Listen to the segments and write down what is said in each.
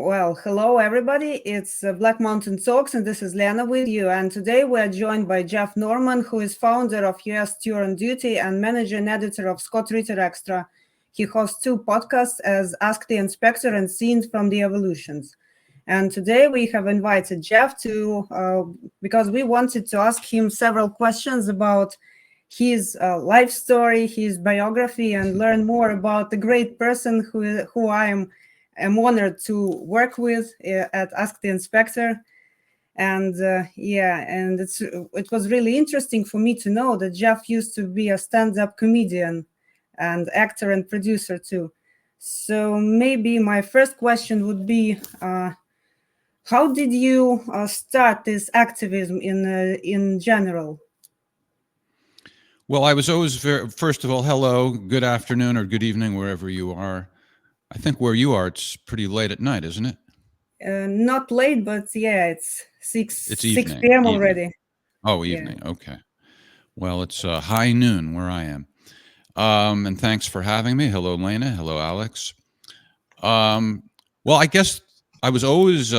Well, hello everybody. It's Black Mountain Talks, and this is Lena with you. And today we are joined by Jeff Norman, who is founder of US Tour on Duty and manager and editor of Scott Ritter Extra. He hosts two podcasts as Ask the Inspector and Scenes from the Evolutions. And today we have invited Jeff because we wanted to ask him several questions about his life story, his biography, and learn more about the great person who I am honored to work with at Ask the Inspector. And it was really interesting for me to know that Jeff used to be a stand-up comedian and actor and producer too. So maybe my first question would be, how did you start this activism in general? Well, I was always first of all, hello, good afternoon or good evening, wherever you are. I think where you are, it's pretty late at night, isn't it? Not late, but yeah, it's 6 evening, p.m. already. Oh, evening. Yeah. Okay. Well, it's high noon where I am. And thanks for having me. Hello, Lena. Hello, Alex. Well, I guess I was always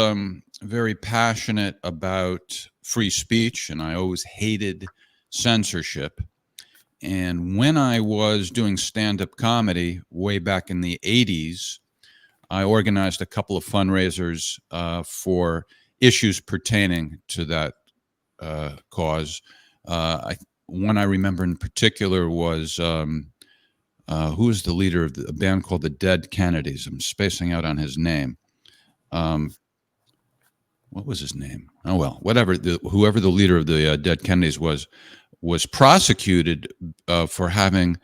very passionate about free speech, and I always hated censorship. And when I was doing stand-up comedy way back in the 80s, I organized a couple of fundraisers for issues pertaining to that cause. One I remember in particular was, who was the leader of a band called the Dead Kennedys? I'm spacing out on his name. What was his name? Oh, well, whoever the leader of the Dead Kennedys was prosecuted for having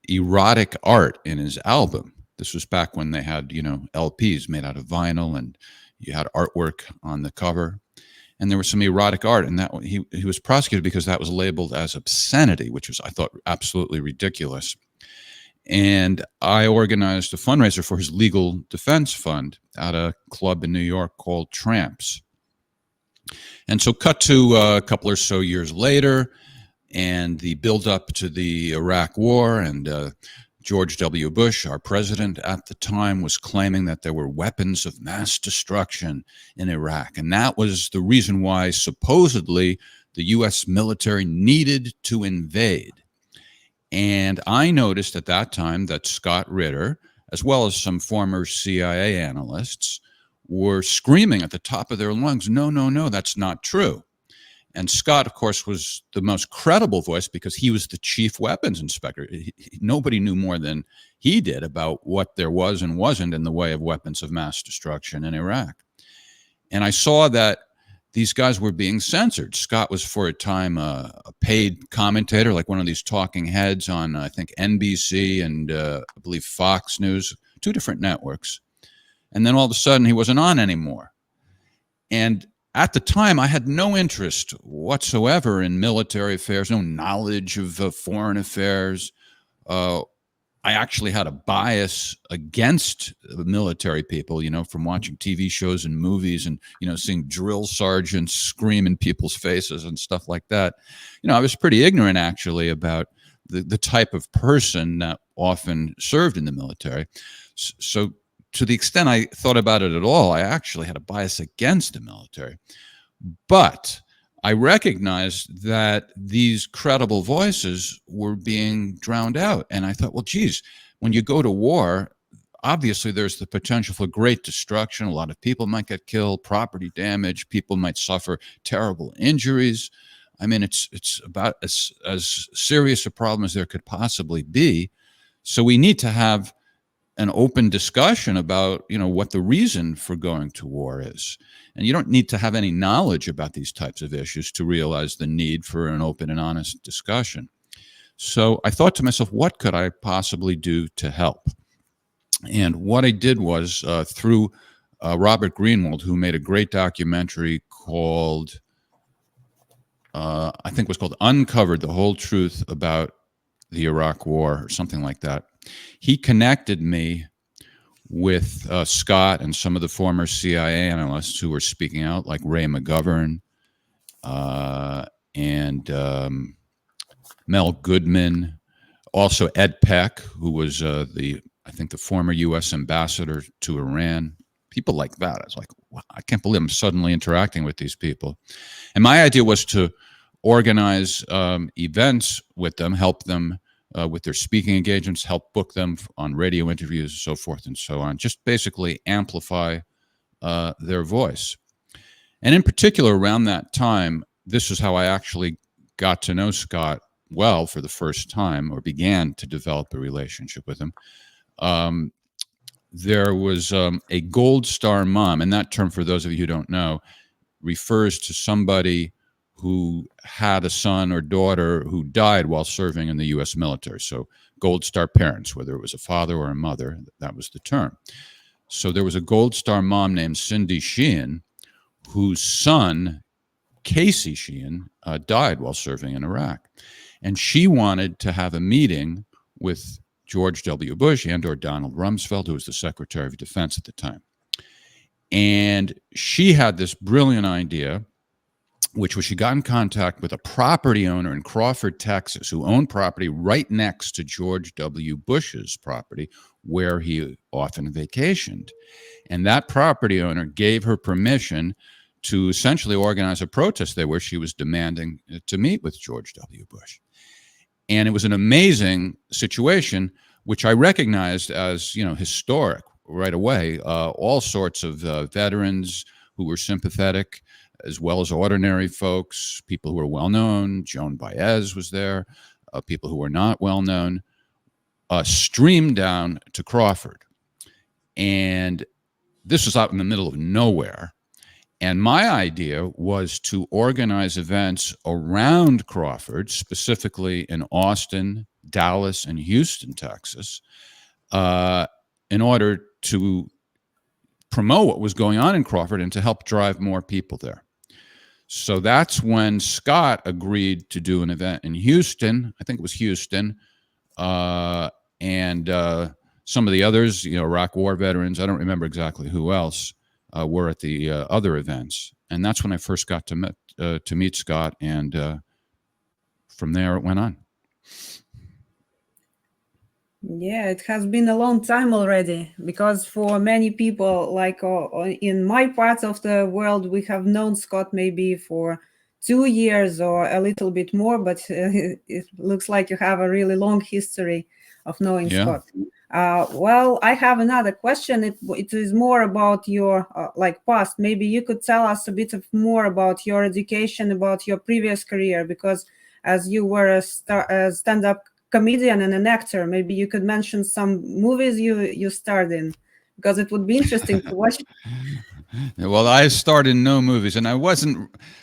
erotic art in his album. This was back when they had, LPs made out of vinyl, and you had artwork on the cover. And there was some erotic art, and that he was prosecuted because that was labeled as obscenity, which was, I thought, absolutely ridiculous. And I organized a fundraiser for his legal defense fund at a club in New York called Tramps. And so cut to a couple or so years later, and the build-up to the Iraq War, and George W. Bush, our president at the time, was claiming that there were weapons of mass destruction in Iraq. And that was the reason why, supposedly, the U.S. military needed to invade. And I noticed at that time that Scott Ritter, as well as some former CIA analysts, were screaming at the top of their lungs, no, that's not true. And Scott, of course, was the most credible voice because he was the chief weapons inspector. Nobody knew more than he did about what there was and wasn't in the way of weapons of mass destruction in Iraq. And I saw that these guys were being censored. Scott was, for a time, a paid commentator, like one of these talking heads on, I think, NBC and I believe Fox News, two different networks. And then all of a sudden, he wasn't on anymore. And at the time, I had no interest whatsoever in military affairs, no knowledge of foreign affairs. I actually had a bias against military people, from watching TV shows and movies and, seeing drill sergeants scream in people's faces and stuff like that. I was pretty ignorant, actually, about the type of person that often served in the military. So to the extent I thought about it at all, I actually had a bias against the military. But I recognized that these credible voices were being drowned out. And I thought, well, geez, when you go to war, obviously there's the potential for great destruction. A lot of people might get killed, property damage, people might suffer terrible injuries. I mean, it's about as serious a problem as there could possibly be. So we need to have an open discussion about, what the reason for going to war is. And you don't need to have any knowledge about these types of issues to realize the need for an open and honest discussion. So I thought to myself, what could I possibly do to help? And what I did was through Robert Greenwald, who made a great documentary called, I think it was called Uncovered, the Whole Truth About the Iraq War, or something like that. He connected me with Scott and some of the former CIA analysts who were speaking out, like Ray McGovern and Mel Goodman, also Ed Peck, who was I think the former U.S. ambassador to Iran. people like that. I was like, wow, I can't believe I'm suddenly interacting with these people. And my idea was to organize events with them, help them with their speaking engagements, help book them on radio interviews, so forth and so on. Just basically amplify their voice. And in particular, around that time, this is how I actually got to know Scott well for the first time, or began to develop a relationship with him. There was a Gold Star mom, and that term, for those of you who don't know, refers to somebody who had a son or daughter who died while serving in the U.S. military. So Gold Star parents, whether it was a father or a mother, that was the term. So there was a Gold Star mom named Cindy Sheehan, whose son, Casey Sheehan, died while serving in Iraq. And she wanted to have a meeting with George W. Bush and or Donald Rumsfeld, who was the Secretary of Defense at the time. And she had this brilliant idea, which was she got in contact with a property owner in Crawford, Texas, who owned property right next to George W. Bush's property, where he often vacationed. And that property owner gave her permission to essentially organize a protest there where she was demanding to meet with George W. Bush. And it was an amazing situation, which I recognized as, historic right away. All sorts of veterans who were sympathetic, as well as ordinary folks, people who were well-known. Joan Baez was there, people who were not well-known, streamed down to Crawford. And this was out in the middle of nowhere. And my idea was to organize events around Crawford, specifically in Austin, Dallas, and Houston, Texas, in order to promote what was going on in Crawford and to help drive more people there. So that's when Scott agreed to do an event in Houston. I think it was Houston, and some of the others, Iraq War veterans. I don't remember exactly who else were at the other events. And that's when I first got to meet Scott, and from there it went on. Yeah, it has been a long time already, because for many people, like in my part of the world, we have known Scott maybe for 2 years or a little bit more, but it looks like you have a really long history of knowing Scott. Well, I have another question. It is more about your past. Maybe you could tell us a bit more about your education, about your previous career, because as you were a stand-up comedian and an actor, maybe you could mention some movies you starred in, because it would be interesting to watch. Well, I starred in no movies, and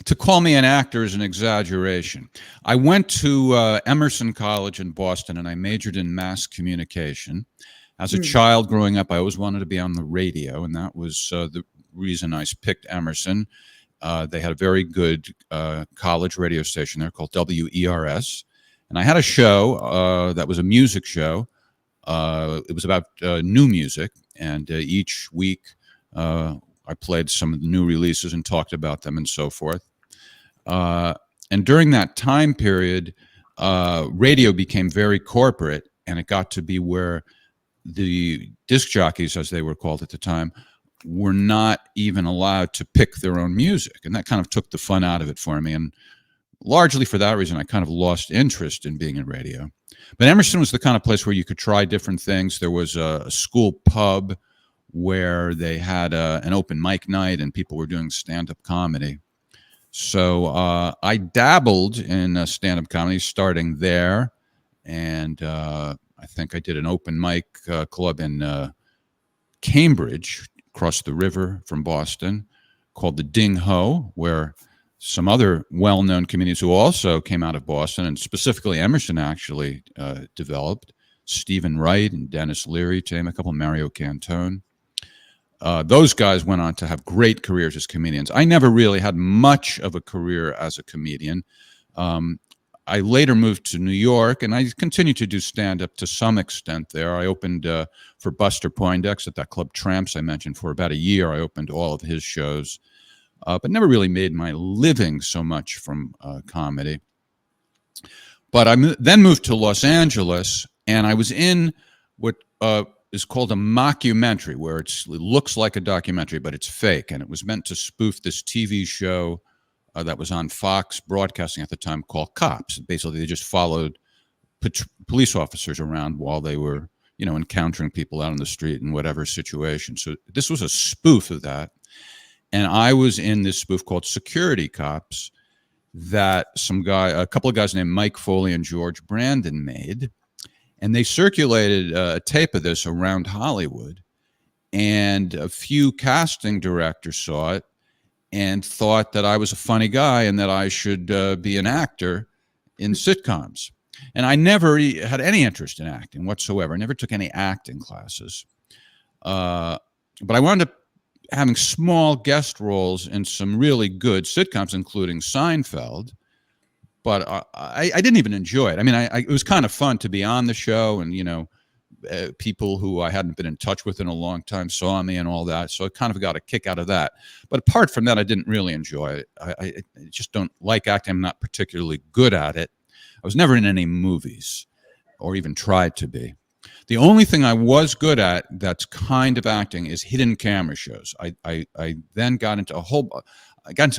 to call me an actor is an exaggeration. I went to Emerson College in Boston, and I majored in mass communication. As a child growing up, I always wanted to be on the radio, and that was the reason I picked Emerson. They had a very good college radio station there called WERS. And I had a show that was a music show. It was about new music, and each week I played some of the new releases and talked about them and so forth. And during that time period, radio became very corporate, and it got to be where the disc jockeys, as they were called at the time, were not even allowed to pick their own music. And that kind of took the fun out of it for me. And largely for that reason, I kind of lost interest in being in radio. But Emerson was the kind of place where you could try different things. There was a school pub where they had an open mic night, and people were doing stand-up comedy. So I dabbled in stand-up comedy starting there, and I think I did an open mic club in Cambridge, across the river from Boston, called the Ding Ho, where some other well-known comedians who also came out of Boston, and specifically Emerson actually developed, Stephen Wright and Dennis Leary, to name a couple, Mario Cantone. Those guys went on to have great careers as comedians. I never really had much of a career as a comedian. I later moved to New York, and I continued to do stand-up to some extent there. I opened for Buster Poindexter at that club Tramps I mentioned for about a year. I opened all of his shows. But never really made my living so much from comedy. But I then moved to Los Angeles, and I was in what is called a mockumentary, where it looks like a documentary, but it's fake. And it was meant to spoof this TV show that was on Fox Broadcasting at the time called Cops. Basically, they just followed police officers around while they were, encountering people out on the street in whatever situation. So this was a spoof of that. And I was in this spoof called Security Cops that a couple of guys named Mike Foley and George Brandon made. And they circulated a tape of this around Hollywood. And a few casting directors saw it and thought that I was a funny guy and that I should be an actor in sitcoms. And I never had any interest in acting whatsoever. I never took any acting classes. But I wound up having small guest roles in some really good sitcoms, including Seinfeld. But I didn't even enjoy it. I mean, it was kind of fun to be on the show, and, people who I hadn't been in touch with in a long time saw me and all that. So I kind of got a kick out of that. But apart from that, I didn't really enjoy it. I just don't like acting. I'm not particularly good at it. I was never in any movies or even tried to be. The only thing I was good at that's kind of acting is hidden camera shows. I then got into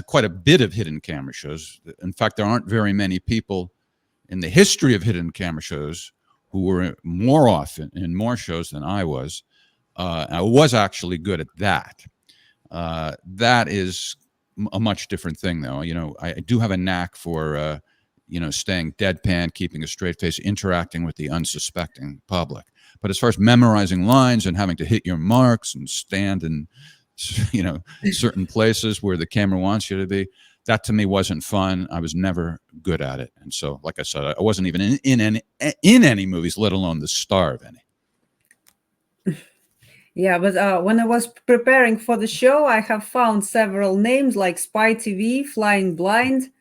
quite a bit of hidden camera shows. In fact, there aren't very many people in the history of hidden camera shows who were more often in more shows than I was. I was actually good at that. That is a much different thing, though. I do have a knack for, staying deadpan, keeping a straight face, interacting with the unsuspecting public. But as far as memorizing lines and having to hit your marks and stand in, certain places where the camera wants you to be, that to me wasn't fun. I was never good at it. And so, like I said, I wasn't even in any movies, let alone the star of any. Yeah, but when I was preparing for the show, I have found several names like Spy TV, Flying Blind,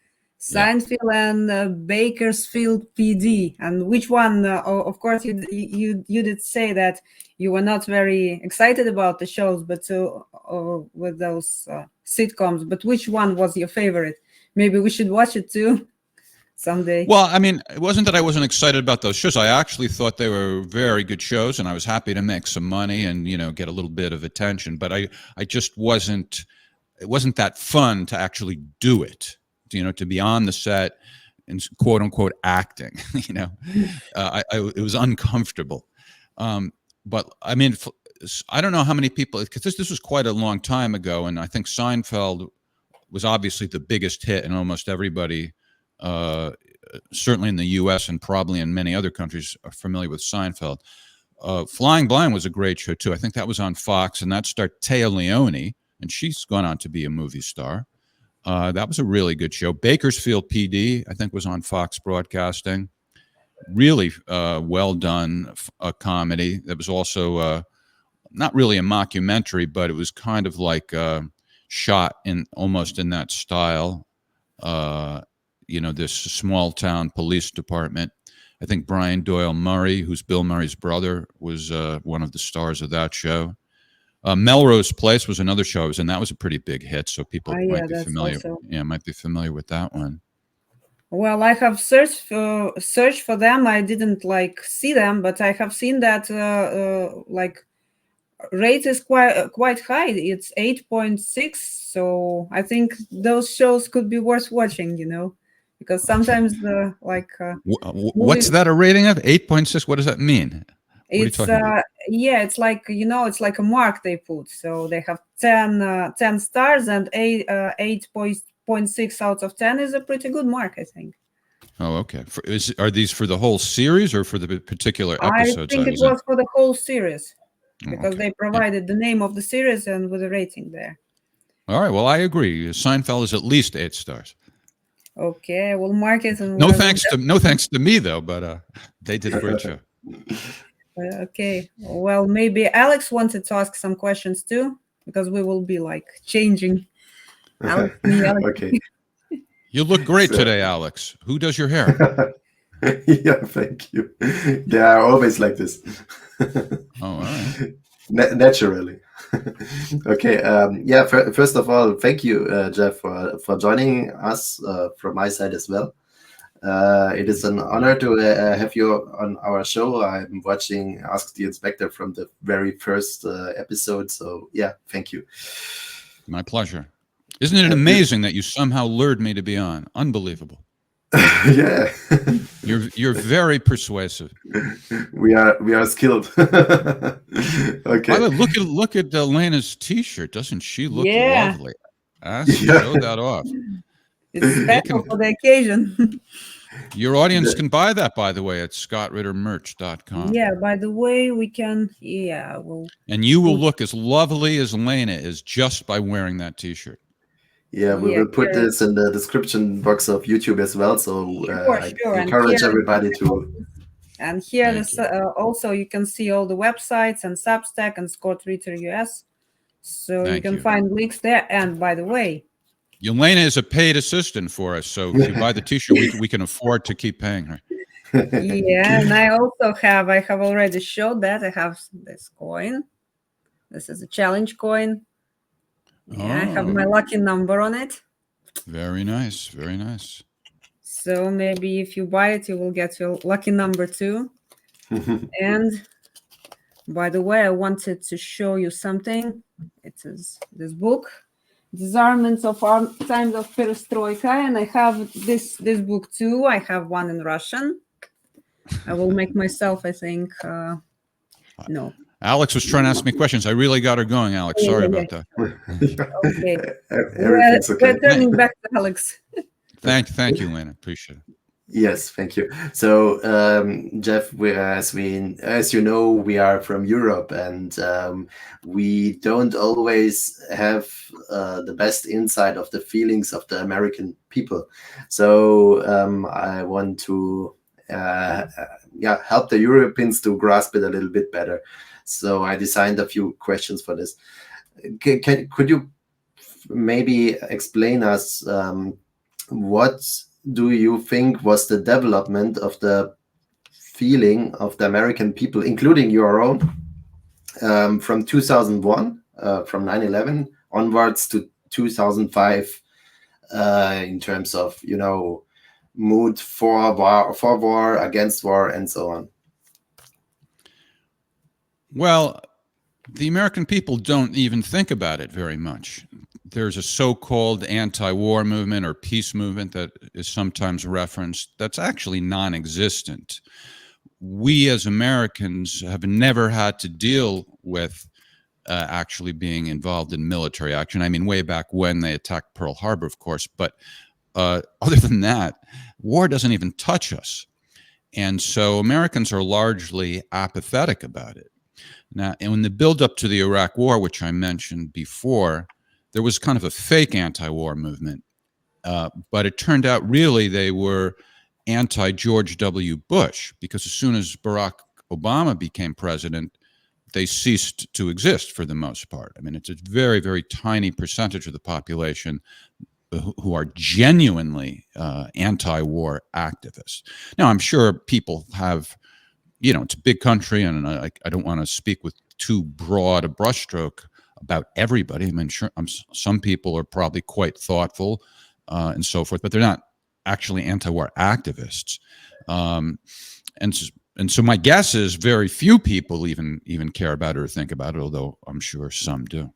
Seinfeld, and Bakersfield PD. And which one? Of course, you did say that you were not very excited about the shows, but with those sitcoms. But which one was your favorite? Maybe we should watch it too someday. Well, I mean, it wasn't that I wasn't excited about those shows. I actually thought they were very good shows, and I was happy to make some money and get a little bit of attention. But I just wasn't. It wasn't that fun to actually do it. To be on the set and quote unquote acting. It was uncomfortable. But I mean, I don't know how many people, because this was quite a long time ago, and I think Seinfeld was obviously the biggest hit, and almost everybody, certainly in the U.S. and probably in many other countries, are familiar with Seinfeld. Flying Blind was a great show too. I think that was on Fox, and that starred Téa Leoni, and she's gone on to be a movie star. That was a really good show. Bakersfield PD, I think, was on Fox Broadcasting. Really well done comedy. That was also not really a mockumentary, but it was kind of like shot almost in that style. This small town police department. I think Brian Doyle Murray, who's Bill Murray's brother, was one of the stars of that show. Melrose Place was another show, and that was a pretty big hit, so people might be familiar. Might be familiar with that one. Well, I have searched for them. I didn't see them, but I have seen that rate is quite high. It's 8.6. So I think those shows could be worth watching. Because sometimes what's that a rating of? 8.6. What does that mean? It's it's like it's like a mark they put. So they have 10 stars, and 8.6 out of 10 is a pretty good mark, I think. Oh, okay. Are these for the whole series or for the particular episodes? I think it was for the whole series, because they provided the name of the series and with a rating there. All right. Well, I agree. Seinfeld is at least 8 stars. Okay, we'll mark it. And no thanks to me though, but they did a great show. Okay. Well, maybe Alex wanted to ask some questions too, because we will be changing. Alex. Okay. You look great today, Alex. Who does your hair? Yeah, thank you. They are always like this. All right. Naturally. Okay. First of all, thank you, Jeff, for joining us from my side as well. It is an honor to have you on our show. I'm watching Ask the Inspector from the very first episode. So yeah, thank you. My pleasure. Isn't it amazing that you somehow lured me to be on? Unbelievable. Yeah. You're very persuasive. We are skilled. Okay. By the way, look at Elena's T-shirt. Doesn't she look Yeah. lovely? Show that off. It's special for the occasion. Your audience can buy that, by the way, at scottrittermerch.com. Yeah, by the way, we can, and you will look as lovely as Lena is just by wearing that T-shirt. Yeah, we will put this in the description box of YouTube as well. So I encourage everybody to. And here, also, you can see all the websites and Substack and Scott Ritter US. So you can find links there. And by the way, Elena is a paid assistant for us, so if you buy the T-shirt, we can afford to keep paying her. Yeah, and I also have, I have already showed that. I have this coin. This is a challenge coin. Yeah, I have my lucky number on it. Very nice, very nice. So maybe if you buy it, you will get your lucky number too. And by the way, I wanted to show you something. It is this book, Disarmaments of Times of Perestroika, and I have this book too. I have one in Russian. I will make myself, I think, no. Alex was trying to ask me questions. I really got her going, Alex. Sorry about that. Okay. Everything's okay. We're turning back to Alex. Thank you, Lena. Appreciate it. Yes, thank you. So, Jeff, as you know, we are from Europe, and we don't always have the best insight of the feelings of the American people. So, I want to help the Europeans to grasp it a little bit better. So, I designed a few questions for this. Could you maybe explain us what do you think was the development of the feeling of the American people, including your own, from 2001, from 9/11 onwards to 2005, in terms of, mood for war, against war, and so on? Well, the American people don't even think about it very much. There's a so-called anti-war movement or peace movement that is sometimes referenced. That's actually non-existent. We as Americans have never had to deal with actually being involved in military action. I mean, way back when they attacked Pearl Harbor, of course. But other than that, war doesn't even touch us. And so Americans are largely apathetic about it. Now, and in the build-up to the Iraq War, which I mentioned before, there was kind of a fake anti-war movement, but it turned out really they were anti-George W. Bush, because as soon as Barack Obama became president, they ceased to exist for the most part. I mean, it's a very, very tiny percentage of the population who are genuinely anti-war activists. Now, I'm sure people have, it's a big country, and I don't want to speak with too broad a brushstroke about everybody. I mean, sure, some people are probably quite thoughtful and so forth, but they're not actually anti-war activists. And so my guess is very few people even care about it or think about it, although I'm sure some do.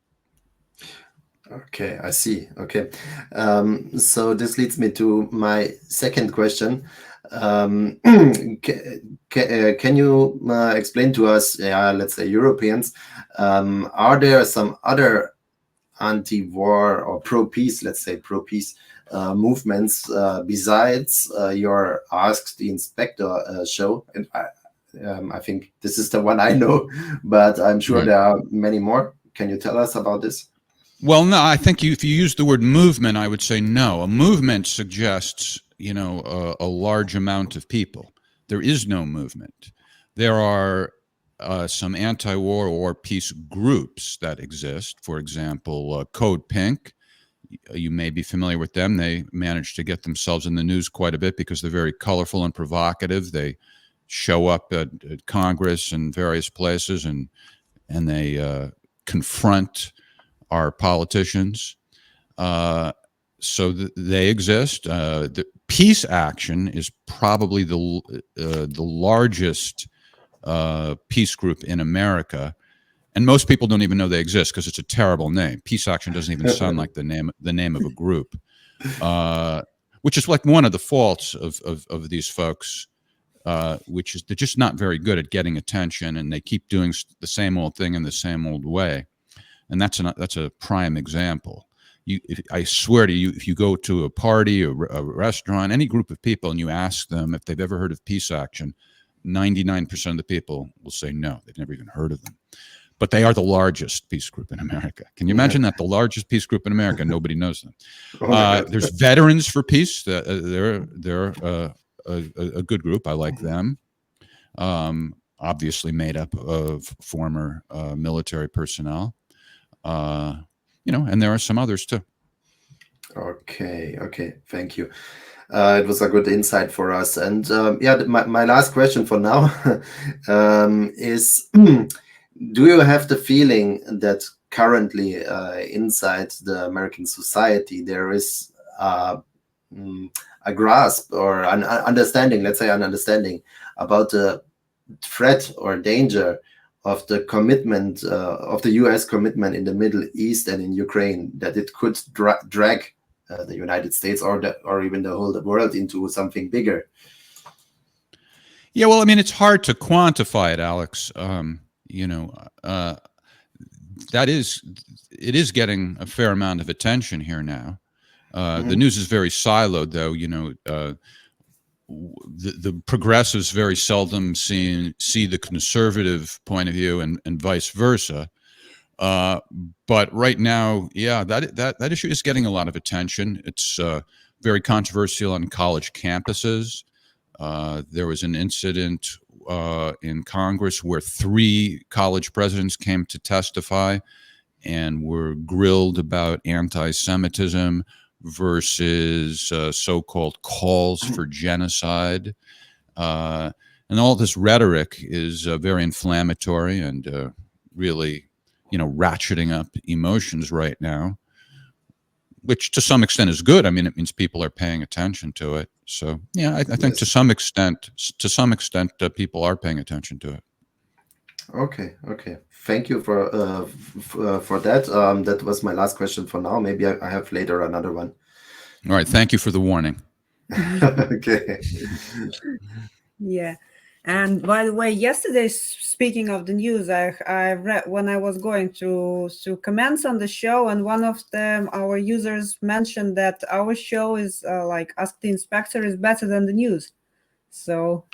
Okay, I see. Okay. So this leads me to my second question. Can you explain to us, let's say Europeans, are there some other anti-war or pro-peace, let's say pro-peace movements besides your Ask the Inspector show? And I think this is the one I know, but I'm sure there are many more. Can you tell us about this? Well, no, I think if you use the word movement, I would say no. A movement suggests, a large amount of people. There is no movement. There are some anti-war or peace groups that exist. For example, Code Pink. You may be familiar with them. They managed to get themselves in the news quite a bit because they're very colorful and provocative. They show up at Congress and various places, and they confront our politicians. So they exist. Peace Action is probably the largest peace group in America, and most people don't even know they exist because it's a terrible name. Peace Action doesn't even sound like the name of a group, which is like one of the faults of these folks, which is they're just not very good at getting attention, and they keep doing the same old thing in the same old way, and that's a prime example. I swear to you, if you go to a party or a restaurant, any group of people, and you ask them if they've ever heard of Peace Action, 99% of the people will say no, they've never even heard of them. But they are the largest peace group in America. Can you imagine that? The largest peace group in America, nobody knows them. There's Veterans for Peace. They're a good group. I like them. Obviously made up of former military personnel. And there are some others too. Okay. Thank you. It was a good insight for us. And my last question for now is, do you have the feeling that currently inside the American society there is a grasp or an understanding, let's say an understanding about the threat or danger of the commitment of the U.S. commitment in the Middle East and in Ukraine, that it could drag the United States or even the whole world into something bigger? Yeah, well, I mean, it's hard to quantify it, Alex. It is getting a fair amount of attention here now. The news is very siloed, though. The progressives very seldom see the conservative point of view, and vice versa. But right now, yeah, that issue is getting a lot of attention. It's very controversial on college campuses. There was an incident in Congress where 3 college presidents came to testify and were grilled about anti-Semitism versus so-called calls for genocide. And all this rhetoric is very inflammatory and really, ratcheting up emotions right now, which to some extent is good. I mean, it means people are paying attention to it. So, yeah, I think to some extent, people are paying attention to it. Okay. Thank you for that. That was my last question for now. Maybe I have later another one. All right. Thank you for the warning. Okay. Yeah. And by the way, yesterday, speaking of the news, I read when I was going through comments on the show, and one of our users mentioned that our show is like Ask the Inspector is better than the news. So,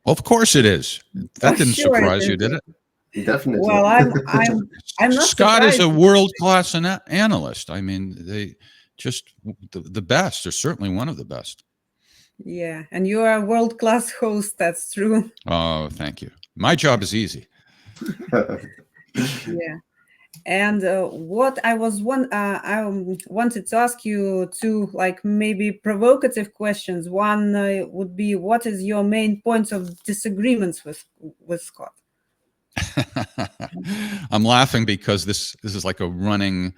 well, of course it is. That didn't surprise you, did it? Definitely. Well, I'm not. Scott surprised. is a world-class analyst. I mean, they just the best. They're certainly one of the best. Yeah, and you are a world-class host. That's true. Oh, thank you. My job is easy. Yeah, and what I wanted to ask you 2, like maybe provocative questions. One would be, what is your main points of disagreements with Scott? I'm laughing because this is like a running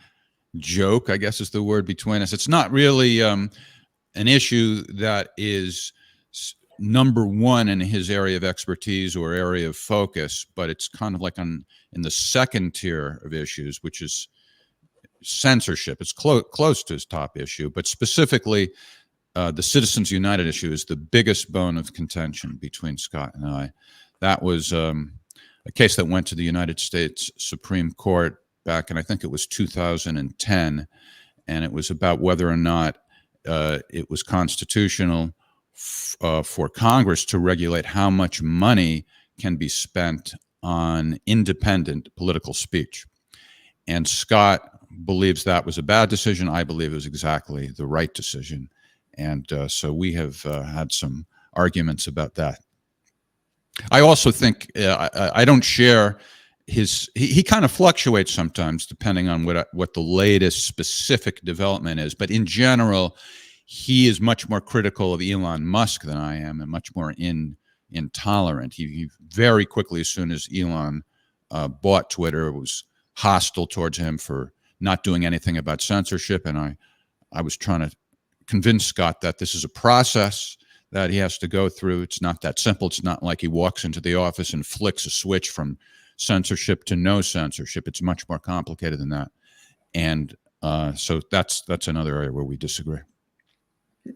joke, I guess is the word, between us. It's not really an issue that is number one in his area of expertise or area of focus, but it's kind of like in the second tier of issues, which is censorship. It's close to his top issue, but specifically the Citizens United issue is the biggest bone of contention between Scott and I. That was a case that went to the United States Supreme Court back in, I think it was 2010, and it was about whether or not it was constitutional for Congress to regulate how much money can be spent on independent political speech. And Scott believes that was a bad decision. I believe it was exactly the right decision. And so we have had some arguments about that. I also think I don't share he kind of fluctuates sometimes depending on what the latest specific development is. But in general, he is much more critical of Elon Musk than I am, and much more intolerant. He very quickly, as soon as Elon bought Twitter, was hostile towards him for not doing anything about censorship. And I was trying to convince Scott that this is a process that he has to go through. It's not that simple. It's not like he walks into the office and flicks a switch from censorship to no censorship. It's much more complicated than that. And so that's another area where we disagree.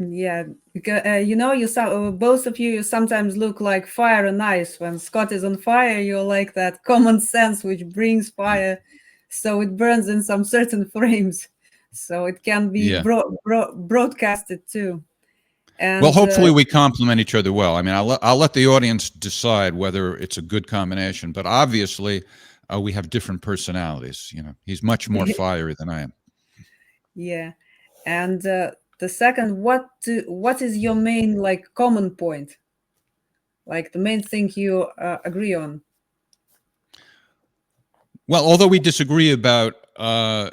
Yeah, because both of you sometimes look like fire and ice. When Scott is on fire, you're like that common sense which brings fire, so it burns in some certain frames, so it can be broadcasted too. And, well, hopefully we complement each other well. I mean, I'll let the audience decide whether it's a good combination, but obviously we have different personalities. You know, he's much more fiery than I am. Yeah, and the second, what is your main common point, like the main thing you agree on? Well, although we disagree about the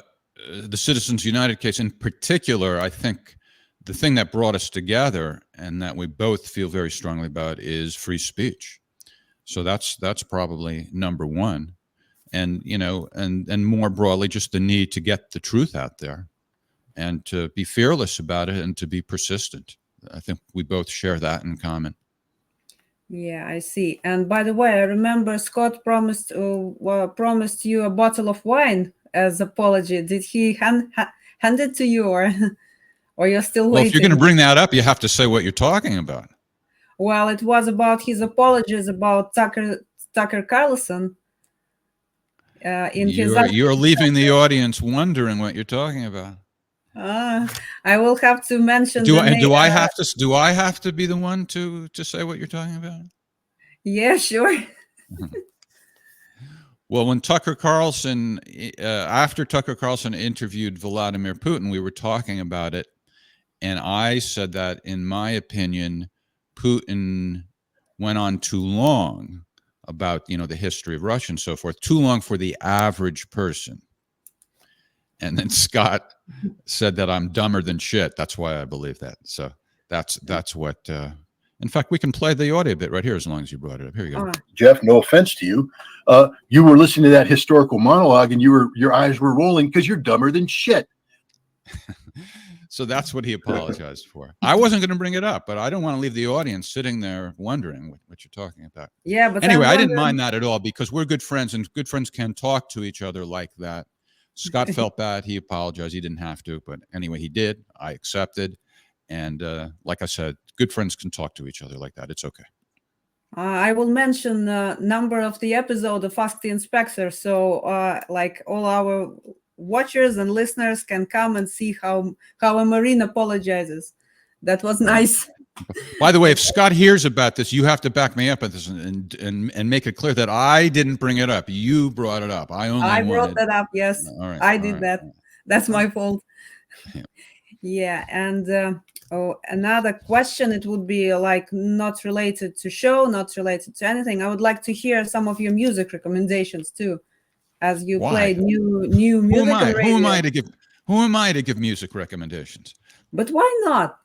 Citizens United case in particular, I think the thing that brought us together and that we both feel very strongly about is free speech. So that's probably number one. And, you know, and more broadly, just the need to get the truth out there and to be fearless about it and to be persistent. I think we both share that in common. Yeah, I see. And by the way, I remember Scott promised you a bottle of wine as apology. Did he hand it to you, or you're still waiting? Well, if you're going to bring that up, you have to say what you're talking about. Well, it was about his apologies about Tucker Carlson. You're leaving the audience wondering what you're talking about. I will have to mention. Do I have to be the one to say what you're talking about? Yeah, sure. Well, when Tucker Carlson, after Tucker Carlson interviewed Vladimir Putin, we were talking about it, and I said that, in my opinion, Putin went on too long about, you know, the history of Russia and so forth, too long for the average person. And then Scott said that I'm dumber than shit. That's why I believe that. So that's what. In fact, we can play the audio bit right here as long as you brought it up. Here you go. Jeff, no offense to you. You were listening to that historical monologue, and your eyes were rolling because you're dumber than shit. So that's what he apologized for. I wasn't going to bring it up, but I don't want to leave the audience sitting there wondering what you're talking about. Yeah, but anyway, I didn't mind that at all because we're good friends, and good friends can talk to each other like that. Scott felt bad. He apologized. He didn't have to, but anyway, he did. I accepted. And like I said, good friends can talk to each other like that. It's okay. I will mention the number of the episode of Ask the Inspector. So like all our watchers and listeners can come and see how a Marine apologizes. That was nice. By the way, if Scott hears about this, you have to back me up at this and make it clear that I didn't bring it up. You brought it up. I brought that up. Yes, right, I did that. That's my fault. Yeah, and another question. It would be like not related to show, not related to anything. I would like to hear some of your music recommendations too, as you played new music. Who am I to give music recommendations? But why not?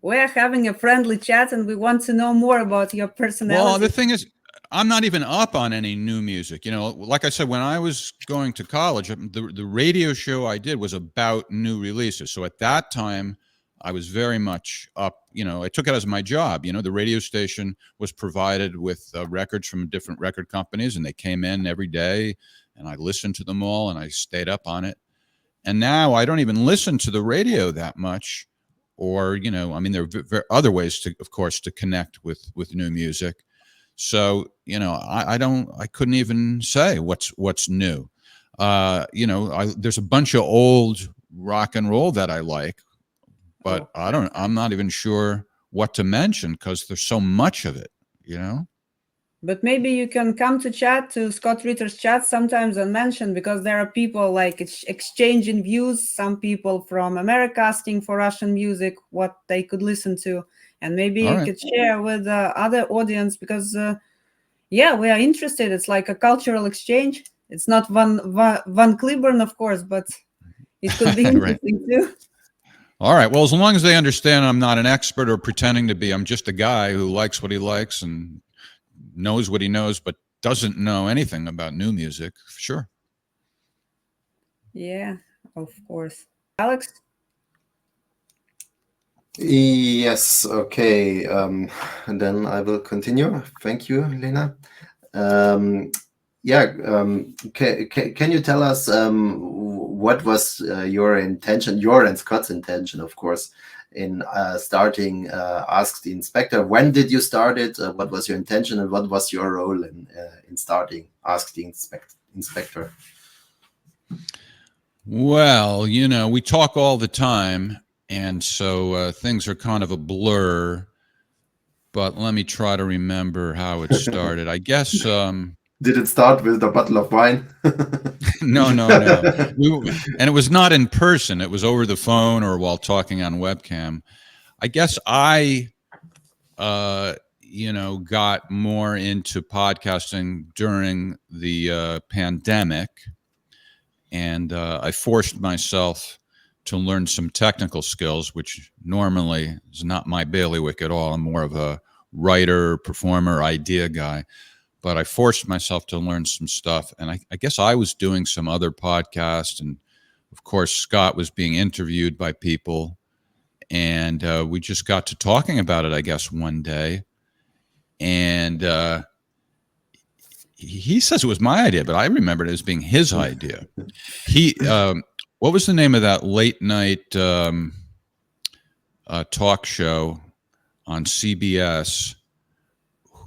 We're having a friendly chat and we want to know more about your personality. Well, the thing is, I'm not even up on any new music. You know, like I said, when I was going to college, the radio show I did was about new releases. So at that time, I was very much up. You know, I took it as my job. You know, the radio station was provided with records from different record companies, and they came in every day, and I listened to them all, and I stayed up on it. And now I don't even listen to the radio that much. Or, you know, I mean, there are other ways to, of course, to connect with new music. So, you know, I couldn't even say what's new. You know, there's a bunch of old rock and roll that I like, but I'm not even sure what to mention because there's so much of it, you know. But maybe you can come to Scott Ritter's chat sometimes and mention, because there are people like exchanging views. Some people from America asking for Russian music, what they could listen to. And maybe you could share with the other audience because, yeah, we are interested. It's like a cultural exchange. It's not Van Cliburn, of course, but it could be interesting too. All right. Well, as long as they understand I'm not an expert or pretending to be, I'm just a guy who likes what he likes and knows what he knows, but doesn't know anything about new music. Sure. Yeah, of course. Alex? Yes, okay. And then I will continue. Thank you, Lena. Yeah, can you tell us what was your intention, your and Scott's intention, of course, in starting Ask the Inspector? When did you start it? What was your intention, and what was your role in starting Ask the Inspector? Well, we talk all the time, and so things are kind of a blur. But let me try to remember how it started. I guess Did it start with a bottle of wine? no. And it was not in person. It was over the phone or while talking on webcam. I guess I got more into podcasting during the pandemic, and I forced myself to learn some technical skills, which normally is not my bailiwick at all. I'm more of a writer, performer, idea guy. But I forced myself to learn some stuff. And I guess I was doing some other podcasts. And of course, Scott was being interviewed by people. And we just got to talking about it, I guess, one day. And he says it was my idea, but I remembered it as being his idea. What was the name of that late night talk show on CBS?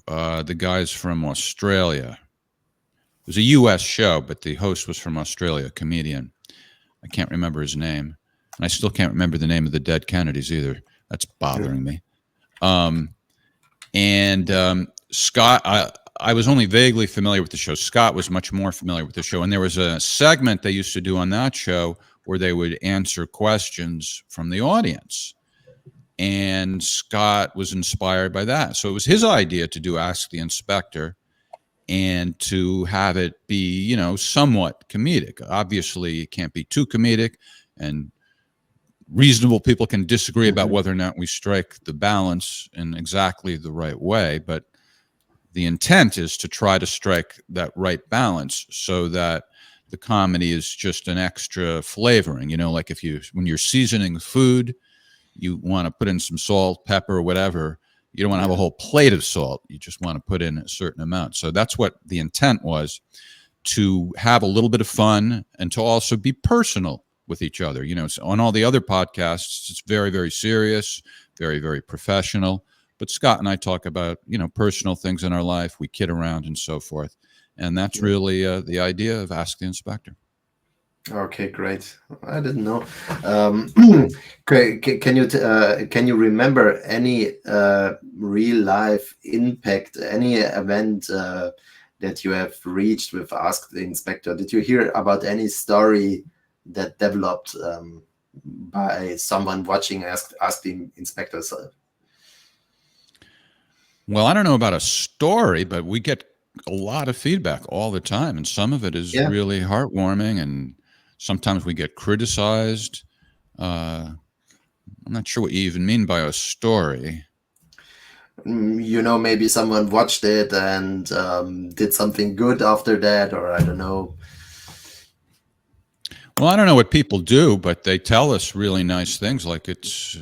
The guy's from Australia. It was a U.S. show, but the host was from Australia, a comedian. I can't remember his name. And I still can't remember the name of the dead Kennedys either. That's bothering me. Scott, I was only vaguely familiar with the show. Scott was much more familiar with the show. And there was a segment they used to do on that show where they would answer questions from the audience. And Scott was inspired by that. So it was his idea to do Ask the Inspector and to have it be, somewhat comedic. Obviously, it can't be too comedic, and reasonable people can disagree about whether or not we strike the balance in exactly the right way. But the intent is to try to strike that right balance so that the comedy is just an extra flavoring. Like when you're seasoning food, you want to put in some salt, pepper, or whatever. You don't want to have a whole plate of salt. You just want to put in a certain amount. So that's what the intent was, to have a little bit of fun and to also be personal with each other. So on all the other podcasts, it's very, very serious, very, very professional. But Scott and I talk about, personal things in our life. We kid around and so forth. And that's really the idea of Ask the Inspector. Okay, great. I didn't know. Can you remember any real life impact, any event that you have reached with Ask the Inspector? Did you hear about any story that developed by someone watching Ask the Inspector? Well, I don't know about a story, but we get a lot of feedback all the time, and some of it is really heartwarming, and sometimes we get criticized. I'm not sure what you even mean by a story. Maybe someone watched it and did something good after that, or I don't know. Well, I don't know what people do, but they tell us really nice things, like it's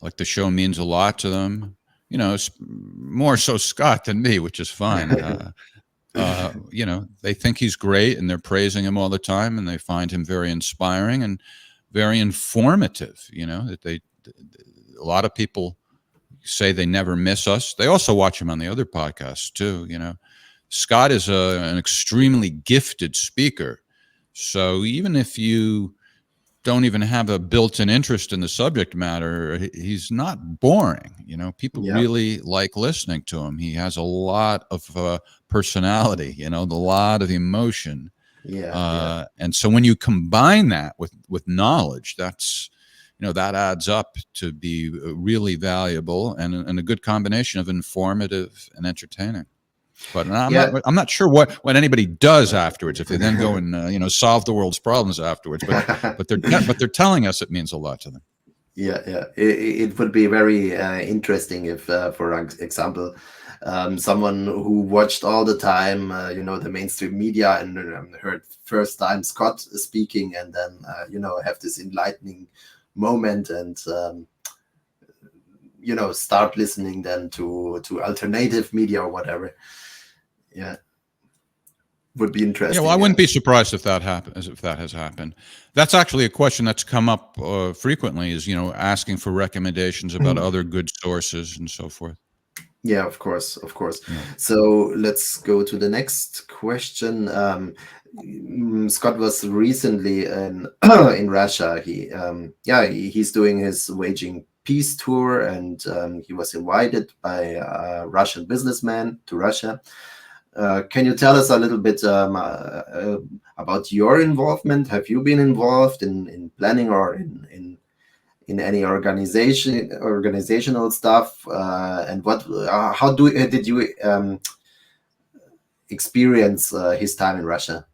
like the show means a lot to them. It's more so Scott than me, which is fine. They think he's great and they're praising him all the time, and they find him very inspiring and very informative. That a lot of people say they never miss us. They also watch him on the other podcasts too. Scott is an extremely gifted speaker. So even if you don't even have a built-in interest in the subject matter, he's not boring. People really like listening to him. He has a lot of personality, a lot of emotion. And so when you combine that with knowledge, that's, that adds up to be really valuable and a good combination of informative and entertaining. But I'm not sure what anybody does afterwards, if they then go and solve the world's problems afterwards. But they're telling us it means a lot to them. It would be very interesting if, for example, someone who watched all the time, the mainstream media and heard first time Scott speaking, and then have this enlightening moment and start listening then to alternative media or whatever. Yeah. Would be interesting. Yeah, well, I wouldn't be surprised if that happens. If that has happened, that's actually a question that's come up frequently. Is asking for recommendations about other good sources and so forth. Yeah, of course. Yeah. So let's go to the next question. Scott was recently in Russia. He's doing his Waging Peace tour, and he was invited by a Russian businessman to Russia. Can you tell us a little bit about your involvement? Have you been involved in planning or in any organizational stuff? And how did you experience his time in Russia?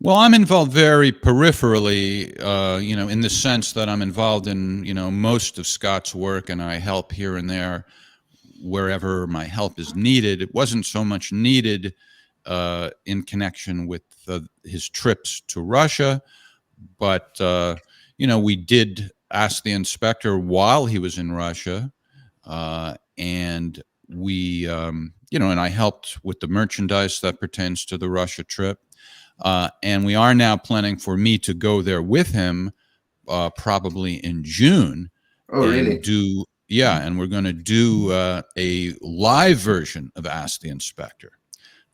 Well, I'm involved very peripherally, in the sense that I'm involved in, most of Scott's work, and I help here and there wherever my help is needed. It wasn't so much needed in connection with his trips to Russia, but we did ask the inspector while he was in Russia, and we, and I helped with the merchandise that pertains to the Russia trip, and we are now planning for me to go there with him, probably in June. Oh, really? And we're going to do a live version of Ask the Inspector.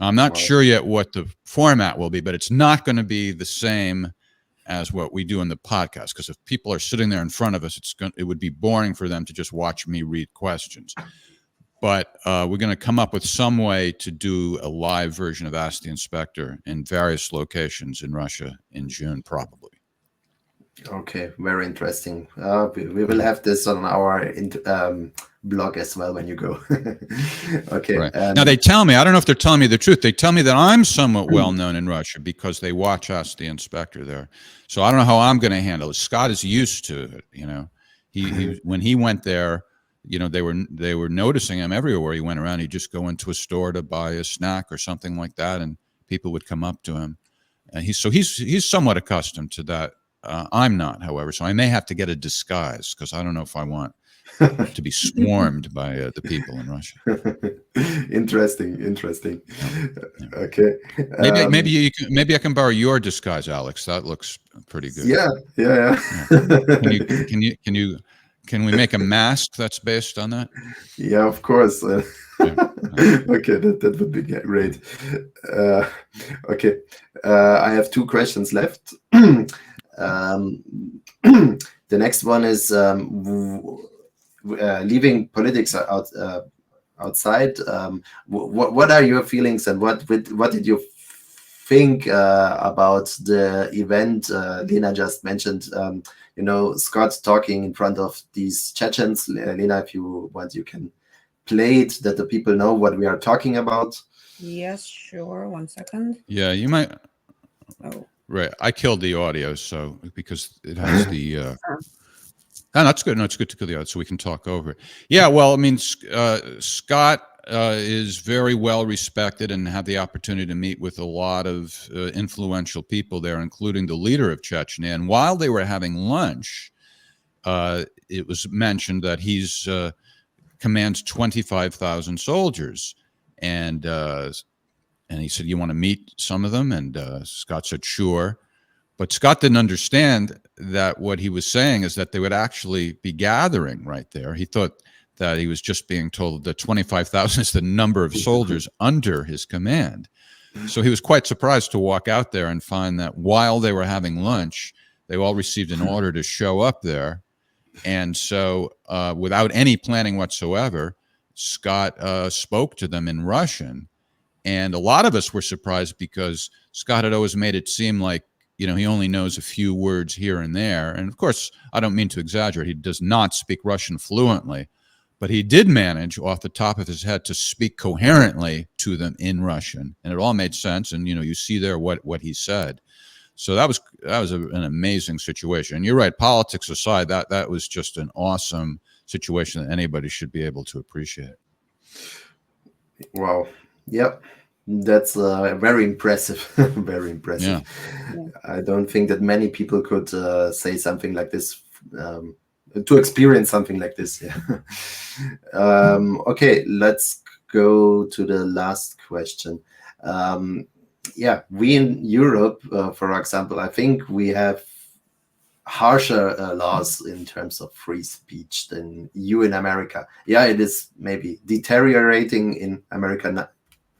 Now, I'm not sure yet what the format will be, but it's not going to be the same as what we do in the podcast, because if people are sitting there in front of us, it would be boring for them to just watch me read questions. But we're going to come up with some way to do a live version of Ask the Inspector in various locations in Russia in June, probably. Okay, very interesting. We will have this on our blog as well when you go. Okay. Right. Now they tell me, I don't know if they're telling me the truth. They tell me that I'm somewhat well known in Russia because they watch Ask the Inspector there. So I don't know how I'm going to handle it. Scott is used to it. He when he went there, they were noticing him everywhere he went around. He'd just go into a store to buy a snack or something like that, and people would come up to him. And he's somewhat accustomed to that. I'm not, however, so I may have to get a disguise because I don't know if I want to be swarmed by the people in Russia. Interesting. Yeah. Okay. Maybe I can borrow your disguise, Alex. That looks pretty good. Yeah. Can we make a mask that's based on that? Yeah, of course. Yeah. Okay, that would be great. Okay, I have two questions left. The next one is leaving politics outside. What are your feelings, and what did you think about the event Lena just mentioned? Scott talking in front of these Chechens. Lena, if you want, you can play it that the people know what we are talking about. Yes, sure. 1 second. Yeah, you might. Oh. Right, I killed the audio, so because it has the. No, that's good. No, it's good to kill the audio so we can talk over it. Yeah, well, I mean, Scott is very well respected and had the opportunity to meet with a lot of influential people there, including the leader of Chechnya. And while they were having lunch, it was mentioned that he's commands 25,000 soldiers, and he said, "You want to meet some of them?" And Scott said, "Sure." But Scott didn't understand that what he was saying is that they would actually be gathering right there. He thought that he was just being told that 25,000 is the number of soldiers under his command. So he was quite surprised to walk out there and find that while they were having lunch, they all received an order to show up there. And so without any planning whatsoever, Scott spoke to them in Russian. And a lot of us were surprised because Scott had always made it seem like, he only knows a few words here and there. And of course, I don't mean to exaggerate. He does not speak Russian fluently, but he did manage off the top of his head to speak coherently to them in Russian. And it all made sense. And, you see there what he said. So that was an amazing situation. And you're right, politics aside, that was just an awesome situation that anybody should be able to appreciate. Wow. Yep. That's very impressive. Very impressive. Yeah. I don't think that many people could say something like this to experience something like this. Yeah. Okay, let's go to the last question. Yeah, we in Europe, for example, I think we have harsher laws in terms of free speech than you in America. Yeah, it is maybe deteriorating in America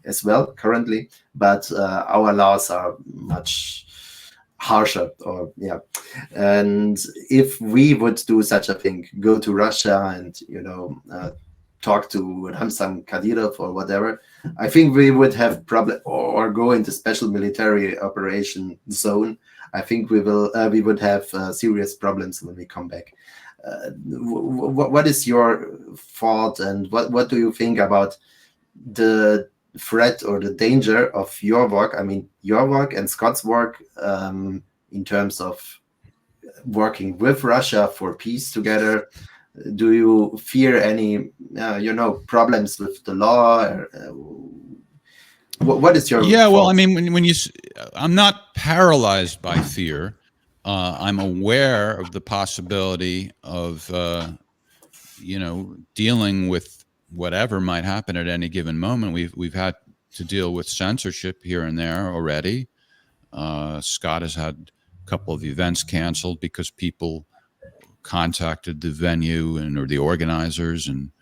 as well currently, but our laws are much harsher. Or yeah, and if we would do such a thing, go to Russia and talk to Ramzan Kadyrov or whatever, I think we would have problem, or go into special military operation zone. I think we would have serious problems when we come back. What is your thought, and what do you think about the threat or the danger of your work? I mean, your work and Scott's work in terms of working with Russia for peace together. Do you fear any, problems with the law? What is your Yeah, well, thoughts? I mean, when I'm not paralyzed by fear. I'm aware of the possibility of, dealing with whatever might happen at any given moment. We've had to deal with censorship here and there already. Scott has had a couple of events canceled because people contacted the venue or the organizers and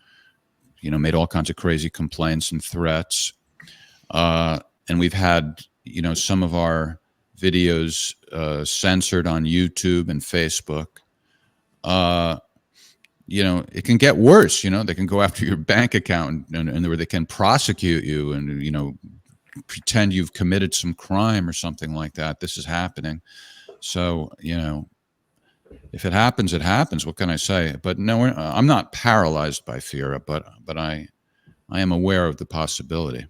made all kinds of crazy complaints and threats. And we've had some of our videos censored on YouTube and Facebook. It can get worse. They can go after your bank account and where they can prosecute you and pretend you've committed some crime or something like that. This is happening. So if it happens, it happens. What can I say? But no, I'm not paralyzed by fear, but I am aware of the possibility.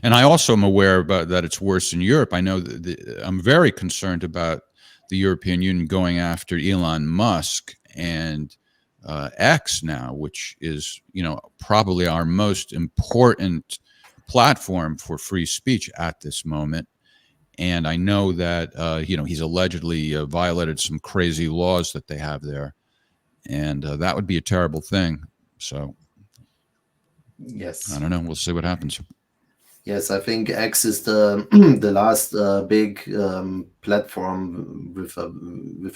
And I also am aware about that it's worse in Europe. I know that I'm very concerned about the European Union going after Elon Musk and X now, which is probably our most important platform for free speech at this moment. And I know that he's allegedly violated some crazy laws that they have there, and that would be a terrible thing. So, Yes, I don't know. We'll see what happens. Yes, I think X is the the last big platform with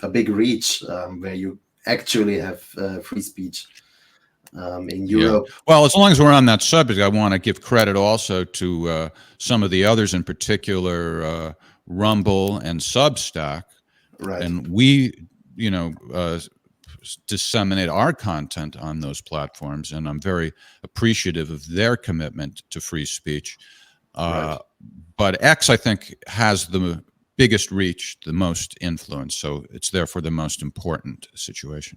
a big reach where you actually have free speech in Europe. Well, as long as we're on that subject, I want to give credit also to some of the others, in particular Rumble and Substack. Right. And we, disseminate our content on those platforms, and I'm very appreciative of their commitment to free speech. Right. But X, I think, has the biggest reach, the most influence, so it's therefore the most important situation.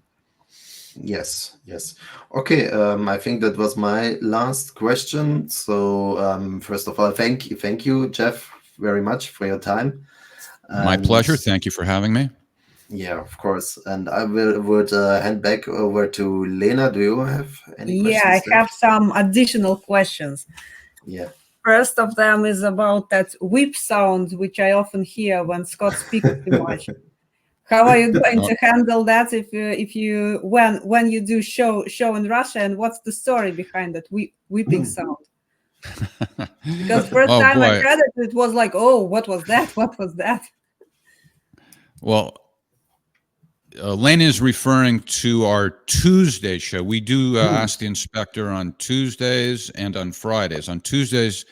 Yes. Okay, I think that was my last question. So first of all, thank you, Jeff, very much for your time. My pleasure. Thank you for having me. Yeah, of course. And I would hand back over to Lena. Do you have any questions? Yeah, I have some additional questions. Yeah. First of them is about that whip sound, which I often hear when Scott speaks too much. How are you going to handle that if you when you do show in Russia, and what's the story behind that whipping sound? Because first time I heard it was like, oh, what was that? What was that? Well, Lena is referring to our Tuesday show. We do Ask the Inspector on Tuesdays and on Fridays. On Tuesdays,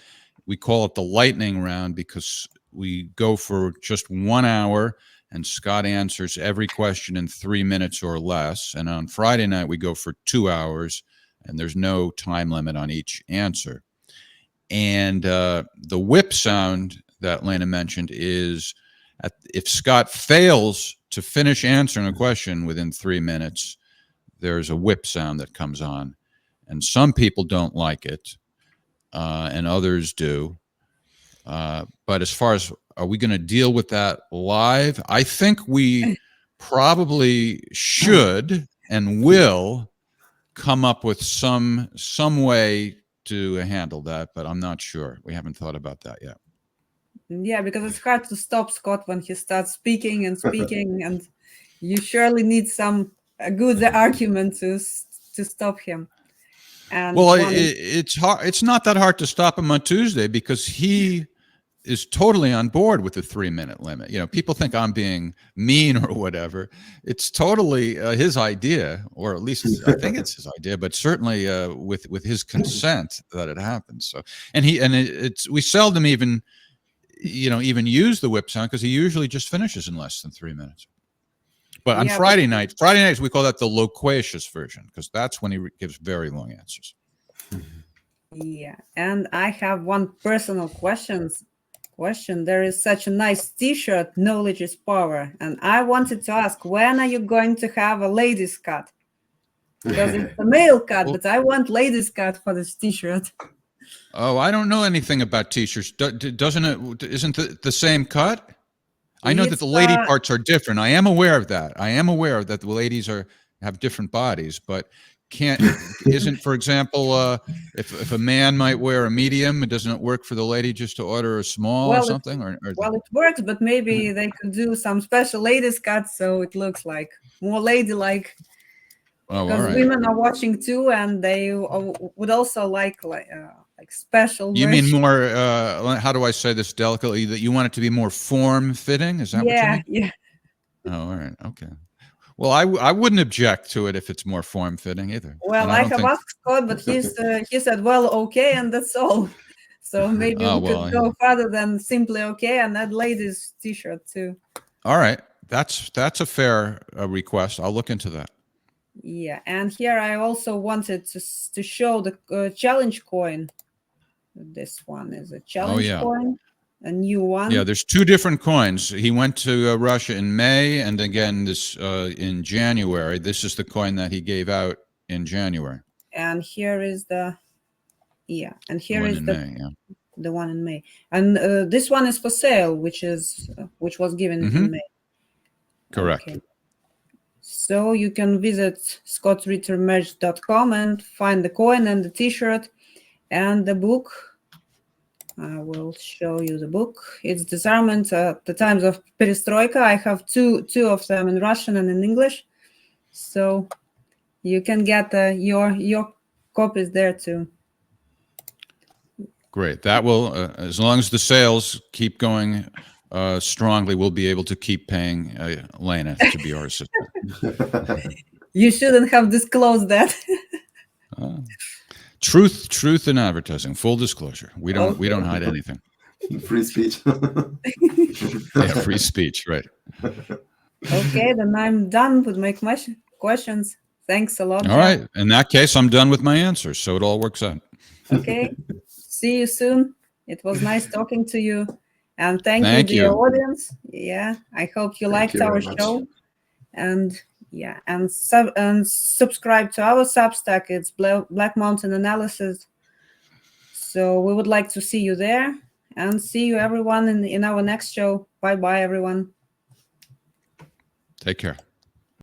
we call it the lightning round because we go for just 1 hour and Scott answers every question in 3 minutes or less. And on Friday night, we go for 2 hours and there's no time limit on each answer. And the whip sound that Lena mentioned is if Scott fails to finish answering a question within 3 minutes, there's a whip sound that comes on. And some people don't like it, and others do. But as far as are we going to deal with that live, I think we probably should and will come up with some way to handle that, but I'm not sure. We haven't thought about that yet. Yeah, because it's hard to stop Scott when he starts speaking, and you surely need some a good argument to stop him. And Well, it's hard. It's not that hard to stop him on Tuesday because he is totally on board with the 3-minute limit. You know, people think I'm being mean or whatever. It's totally his idea, or at least I think it's his idea, but certainly with his consent that it happens. So, and we seldom even use the whip sound because he usually just finishes in less than 3 minutes. But on Friday nights, we call that the loquacious version because that's when he gives very long answers. Yeah, and I have one personal question. There is such a nice T-shirt, "Knowledge is Power," and I wanted to ask, when are you going to have a ladies' cut? Because it's a male cut, but I want ladies' cut for this T-shirt. Oh, I don't know anything about T-shirts. Isn't it the same cut? I know that the lady parts are different. I am aware of that. I am aware that the ladies have different bodies, but isn't, for example, if a man might wear a medium, doesn't it work for the lady just to order a small or something? Well, it works, but maybe they could do some special ladies cuts so it looks like more ladylike. Because women are watching too, and they would also like special. You mean more? How do I say this delicately? That you want it to be more form-fitting? Is that what you mean? Yeah. Oh, all right. Okay. Well, I wouldn't object to it if it's more form-fitting either. Well, I have asked Scott, but he said, well, okay, and that's all. So maybe we could go further than simply okay and add ladies' T-shirt too. All right. That's a fair request. I'll look into that. Yeah, and here I also wanted to show the challenge coin. This one is a challenge coin. A new one. Yeah, there's 2 different coins. He went to Russia in May, and again this in January. This is the coin that he gave out in January. And here is the the one in May. And this one is for sale, which was given in May. Correct. Okay. So you can visit scottrittermerch.com and find the coin and the T-shirt and the book. I will show you the book. It's Disarmament at the Times of Perestroika. I have two of them in Russian and in English. So you can get your copies there too. Great. That will, as long as the sales keep going strongly, we'll be able to keep paying Lena to be our assistant. You shouldn't have disclosed that. Truth in advertising. Full disclosure. We don't hide anything. Free speech. Yeah, free speech. Right. Okay, then I'm done with my questions. Thanks a lot. All right. In that case, I'm done with my answers, so it all works out. Okay. See you soon. It was nice talking to you, and thank you, dear audience. Yeah, I hope you liked our show, and subscribe to our Substack. It's Black Mountain Analysis. So we would like to see you there, and see you everyone in our next show. Bye everyone. Take care.